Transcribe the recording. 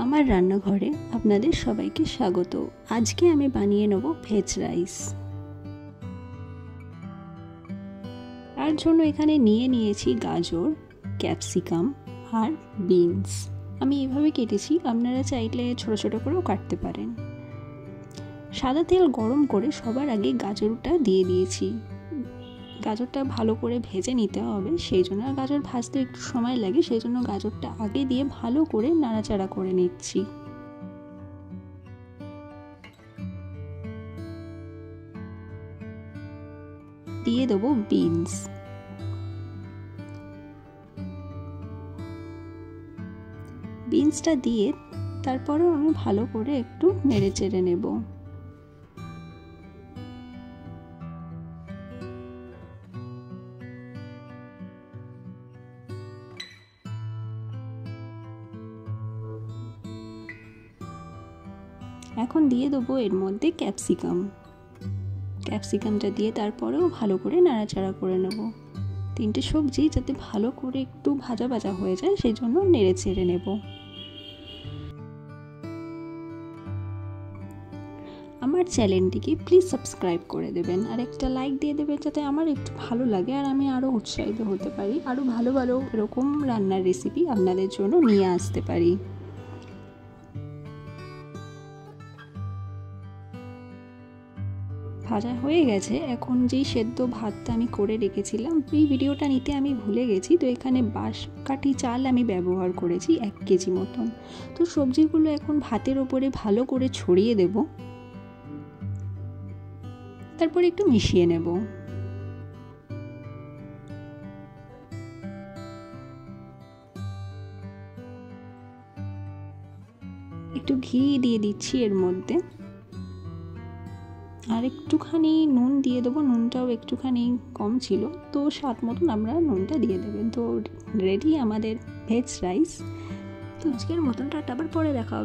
আমার রান্নাঘরে আপনাদের সবাইকে স্বাগত। আজকে আমি বানিয়ে নেব ভেজ রাইস। তার জন্য এখানে নিয়ে নিয়েছি গাজর, ক্যাপসিকাম আর বিনস। আমি এভাবে কেটেছি, আপনারা চাইলে ছোট ছোট করেও কাটতে পারেন। সাদা তেল গরম করে সবার আগে গাজরটা দিয়ে দিয়েছি। গাজরটা ভালো করে ভেজে নিতে হবে, সেই জন্য গাজর ভাজতে একটু সময় লাগে, সেই জন্য গাজরটা আগে দিয়ে ভালো করে নাড়াচাড়া করে নিচ্ছি। দিয়ে দেবো বিনস। বিনসটা দিয়ে তারপরেও আমি ভালো করে একটু নেড়ে চেড়ে নেব। এখন দিয়ে দেবো এর মধ্যে ক্যাপসিকামটা দিয়ে তারপরেও ভালো করে নাড়াচাড়া করে নেব। তিনটে সবজি যাতে ভালো করে একটু ভাজা ভাজা হয়ে যায় সেই জন্য নেড়ে চেড়ে নেব। আমার চ্যানেলটিকে প্লিজ সাবস্ক্রাইব করে দেবেন আর একটা লাইক দিয়ে দেবেন, যাতে আমার একটু ভালো লাগে আর আমি আরও উৎসাহিত হতে পারি, আরও ভালো ভালো এরকম রান্নার রেসিপি আপনাদের জন্য নিয়ে আসতে পারি। ভাজা হয়ে গেছে। এখন যেই সেদ্ধ ভাতটা আমি করে রেখেছিলাম, এই ভিডিওটা নিতে আমি ভুলে গেছি, তো এখানে বাঁশকাঠি চাল আমি ব্যবহার করেছি 1 কেজি মতন। তো সবজিগুলো এখন ভাতের ওপরে ভালো করে ছড়িয়ে দেব, তারপর একটু মিশিয়ে নেব। একটু ঘি দিয়ে দিচ্ছি এর মধ্যে, আর একটুখানি নুন দিয়ে দেবো। নুনটাও একটুখানি কম ছিল, তো স্বাদ মতন আমরা নুনটা দিয়ে দেবেন। তো রেডি আমাদের ভেজ রাইস। তো আজকের মতন টাটা, আবার পরে দেখা হবে।